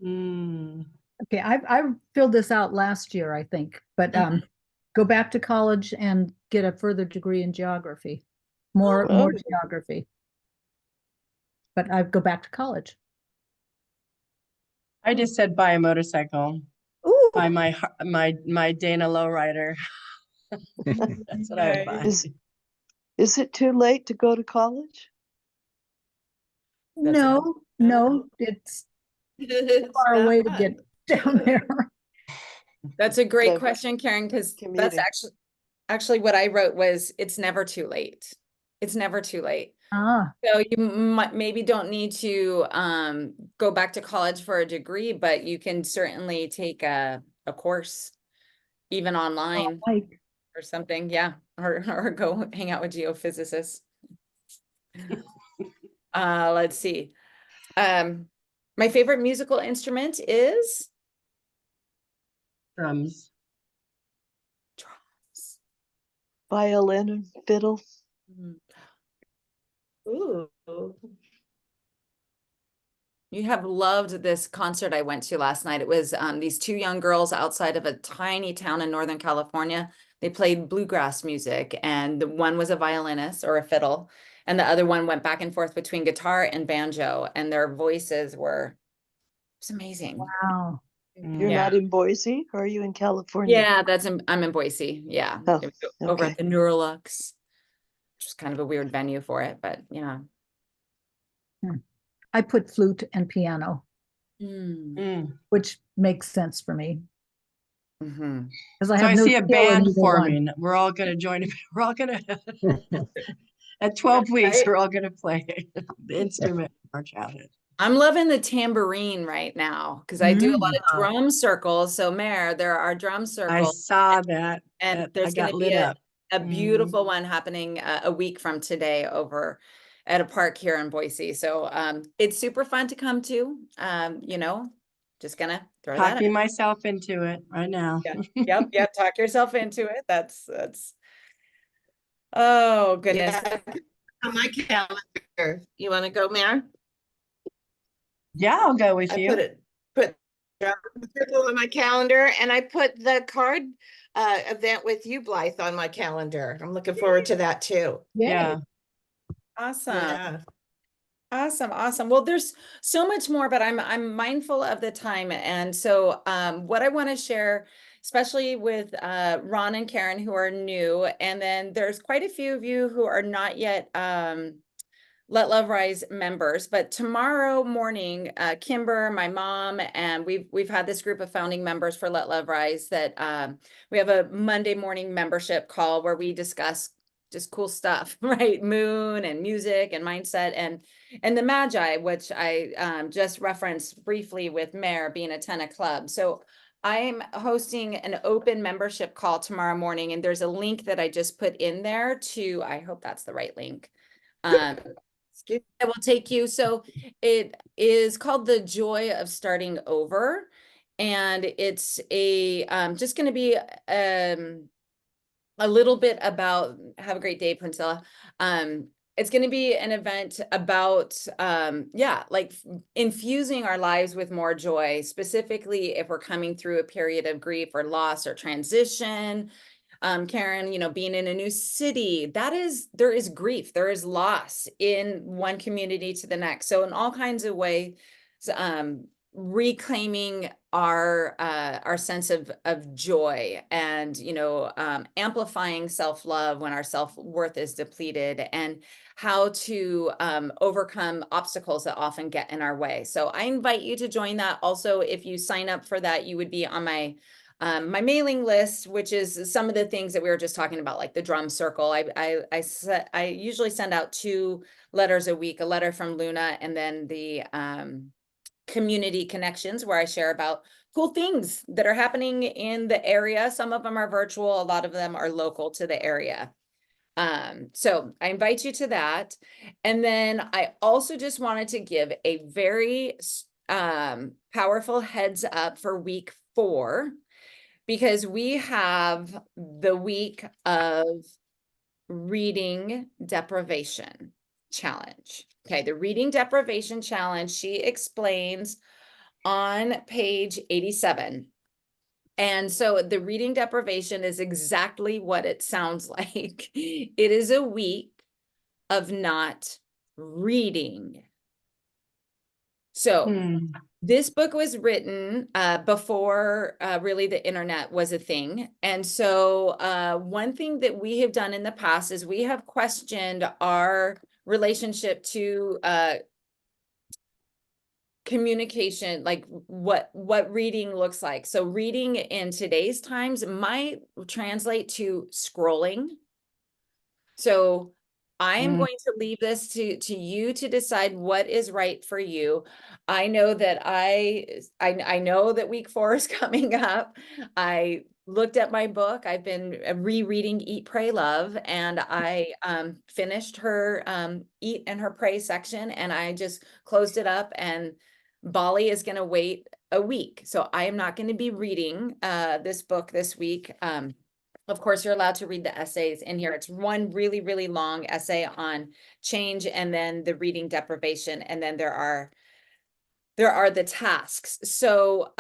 mm. Okay, I filled this out last year, I think, but Mhm. go back to college and get a further degree in geography, more Oh. geography. But I go back to college. I just said buy a motorcycle. Ooh, Buy my Dana lowrider. That's what I would buy. Is it too late to go to college? That's a- no, it's far away to get down there. That's a great So, question, Karen, because that's commuting. actually what I wrote was, it's never too late. It's never too late. Ah, So you maybe don't need to go back to college for a degree, but you can certainly take a course, even online like or something. Yeah, or go hang out with geophysicists. Let's see. My favorite musical instrument is Drums. drums. Violin and fiddle. Mhm. Ooh. You have loved this concert I went to last night. It was these two young girls outside of a tiny town in Northern California. They played bluegrass music, and the one was a violinist or a fiddle, and the other one went back and forth between guitar and banjo, and their voices it's amazing. wow. You're Yeah. not in Boise, or are you in California? Yeah, I'm in Boise. Yeah. Oh, It was over okay. at the Neurolux. just kind of a weird venue for it, but yeah. I put flute and piano, Mm. which makes sense for me Mhm. because I So have I no see a skill in band either one. forming. We're all gonna join. We're all gonna, at 12 weeks, Right? we're all gonna play the instrument of our childhood. I'm loving the tambourine right now because I do a lot of Mm. drum circles. So Mare, there are drum I circles, saw that. and I there's going got to be lit up. a Mm. beautiful one happening a week from today over at a park here in Boise. So it's super fun to come to. You know, just gonna throw that Talking in. myself into it right now. Yep. Talk yourself into it. That's. Oh goodness. Yeah, on my calendar. You want to go, Mare? Yeah, I'll go with I you. put circle on my calendar, and I put the card event with you, Blythe, on my calendar. I'm looking forward to that too. Yay. Yeah. Awesome. Yeah. Awesome. Well, there's so much more, but I'm mindful of the time. And so what I want to share, especially with Ron and Karen who are new, and then there's quite a few of you who are not yet Let Love Rise members, but tomorrow morning, Kimber, my mom, and we've had this group of founding members for Let Love Rise that we have a Monday morning membership call where we discuss just cool stuff, right? Moon and music and mindset and the Magi, which I just referenced briefly with Mare being a 10 club. So I'm hosting an open membership call tomorrow morning, and there's a link that I just put in there to, I hope that's the right link. It will take you. So it is called The Joy of Starting Over. And it's just going to be a little bit about, have a great day, Princella. It's going to be an event about, like infusing our lives with more joy, specifically if we're coming through a period of grief or loss or transition. Karen, being in a new city, there is grief, there is loss in one community to the next. So in all kinds of ways, reclaiming our sense of joy and, amplifying self-love when our self-worth is depleted, and how to overcome obstacles that often get in our way. So I invite you to join that. Also, if you sign up for that, you would be on my mailing list, which is some of the things that we were just talking about, like the drum circle. I usually send out 2 letters a week, a letter from Luna, and then the community connections, where I share about cool things that are happening in the area. Some of them are virtual, a lot of them are local to the area. So I invite you to that. And then I also just wanted to give a very powerful heads up for week 4, because we have the week of reading deprivation challenge. Okay, the reading deprivation challenge, she explains on page 87. And so the reading deprivation is exactly what it sounds like. It is a week of not reading. So this book was written before really the internet was a thing. And so one thing that we have done in the past is we have questioned our relationship to communication, like what reading looks like. So reading in today's times might translate to scrolling. So I am going to leave this to you to decide what is right for you. I know that I know that week 4 is coming up. I looked at my book. I've been rereading Eat, Pray, Love, and I finished her Eat and her Pray section, and I just closed it up, and Bali is going to wait a week. So I am not going to be reading this book this week. Of course, you're allowed to read the essays in here. It's one really, really long essay on change, and then the reading deprivation, and then there are the tasks. So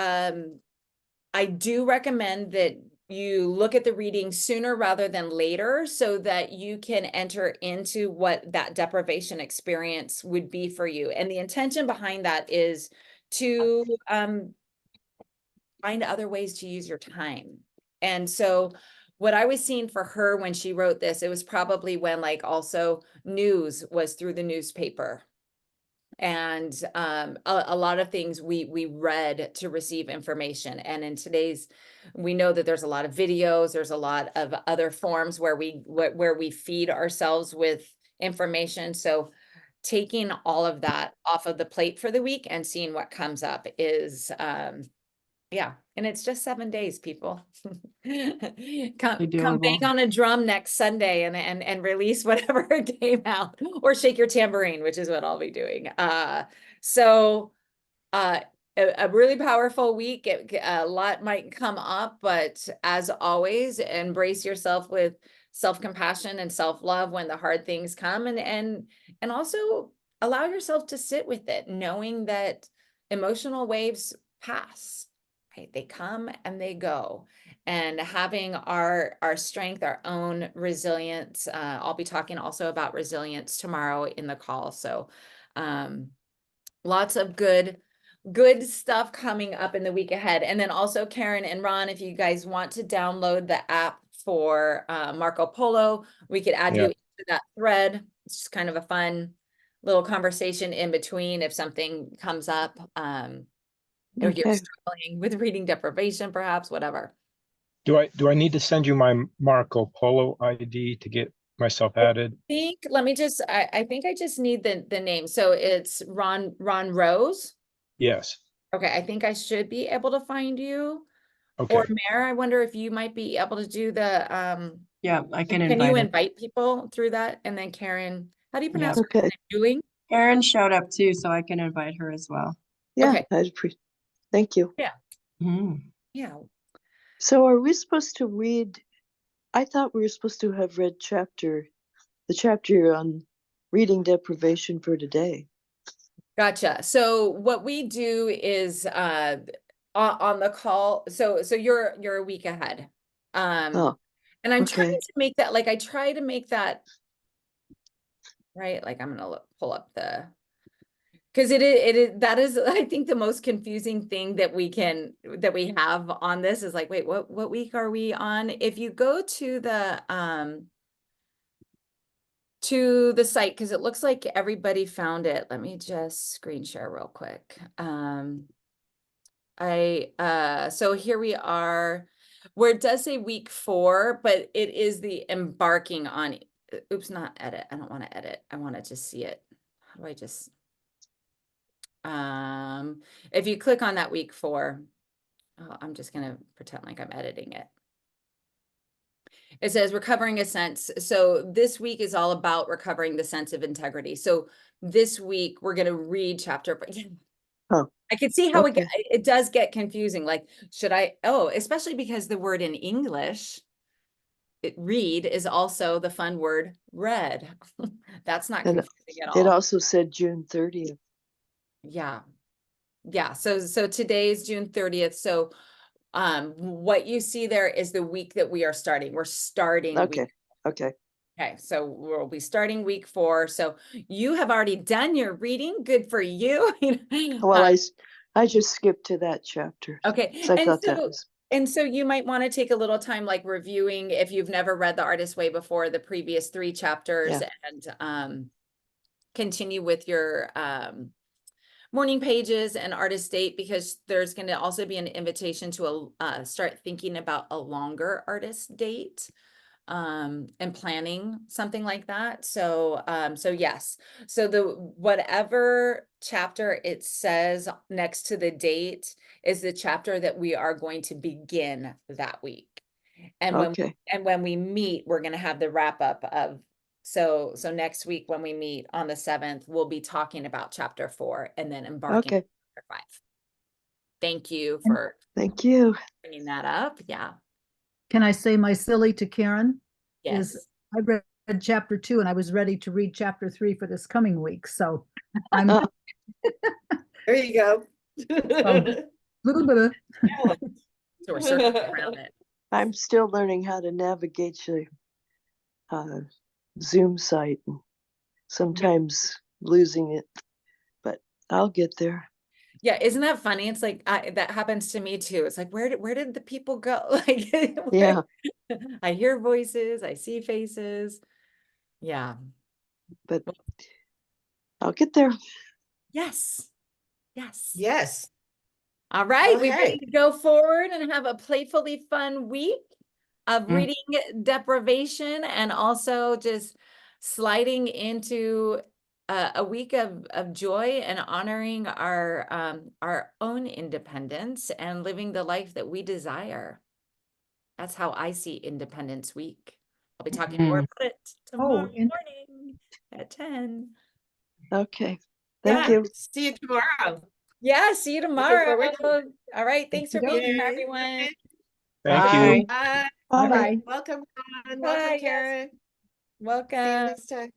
I do recommend that you look at the reading sooner rather than later, so that you can enter into what that deprivation experience would be for you. And the intention behind that is to find other ways to use your time. And so what I was seeing for her when she wrote this, it was probably when like also news was through the newspaper. And a lot of things we read to receive information. And in today's, we know that there's a lot of videos, there's a lot of other forms where we feed ourselves with information. So taking all of that off of the plate for the week and seeing what comes up is yeah, and it's just 7 days, people. Come Doable. bang on a drum next Sunday and release whatever came out, or shake your tambourine, which is what I'll be doing. So a really powerful week. A lot might come up, but as always, embrace yourself with self-compassion and self-love when the hard things come, and also allow yourself to sit with it, knowing that emotional waves pass. Right? They come and they go, and having our strength, our own resilience. I'll be talking also about resilience tomorrow in the call. So lots of good stuff coming up in the week ahead. And then also Karen and Ron, if you guys want to download the app for Marco Polo, we could add you into that thread. It's just kind of a fun little conversation in between if something comes up. Or you're Okay. struggling with reading deprivation, perhaps, whatever. Do I need to send you my Marco Polo ID to get myself added? Let me just, I think I just need the name. So it's Ron Rose. Yes. Okay, I think I should be able to find you. Okay. Or Mayor, I wonder if you might be able to do the Yeah, I can you invite her. invite people through that? And then Karen, how do you pronounce her Okay. name? Doing? Erin showed up too, so I can invite her as well. Yeah, Okay. thank you. Mhm. Yeah. So are we supposed to read? I thought we were supposed to have read the chapter on reading deprivation for today. Gotcha. So what we do is on the call, so you're a week ahead. Oh, And I'm trying okay. to make that, like, I try to make that right. Like I'm gonna pull up because it is that is I think the most confusing thing that we have on this is like, wait, what week are we on? If you go to the site, because it looks like everybody found it. Let me just screen share real quick. So here we are where it does say week 4, but it is the embarking on, oops, not edit. I don't want to edit. I want to just see it. How do I just, if you click on that week 4, I'm just going to pretend like I'm editing it. It says recovering a sense. So this week is all about recovering the sense of integrity. So this week we're going to read chapter. Oh, I could see how okay. it does get confusing. Like, should I? Oh, especially because the word in English, read is also the fun word read. That's not And confusing at it all. also said June 30th. Yeah. Yeah. So today is June 30th. So what you see there is the week that we are starting. We're starting Okay. week. Okay. Okay, so we'll be starting week 4. So you have already done your reading. Good for you. Well, I just skipped to that chapter. Okay, So I thought that was. and so you might want to take a little time, like reviewing, if you've never read The Artist's Way before, the previous 3 chapters, Yeah. and continue with your morning pages and artist date, because there's going to also be an invitation to start thinking about a longer artist date. And planning something like that. So yes, so whatever chapter it says next to the date is the chapter that we are going to begin that week. And when we meet, we're going to have the wrap up of, so next week when we meet on the 7th, we'll be talking about chapter 4 and then embarking on chapter 5. Thank you for Thank you. bringing that up. Yeah. Can I say my silly to Karen? Yes. Is I read chapter 2 and I was ready to read chapter 3 for this coming week. So I'm There you go. little bit of So we're circling around it. I'm still learning how to navigate the Zoom site and sometimes losing it, but I'll get there. Yeah, isn't that funny? It's like that happens to me too. It's like where did the people go? Like Yeah, I hear voices, I see faces. Yeah. but I'll get there. Yes. Yes. Yes. All right, we Okay. ready to go forward and have a playfully fun week of reading deprivation and also just sliding into a week of joy and honoring our own independence and living the life that we desire. That's how I see Independence Week. I'll be talking more about it tomorrow and- morning at 10. Okay. Thank Yeah. you. See you tomorrow. Yeah, see you tomorrow. forward to All right, thanks for being here, Okay. everyone. Thank Bye. you. Bye. Bye. Bye. Welcome, Ron. Bye, Welcome, yes. Karen. See you Welcome. next time.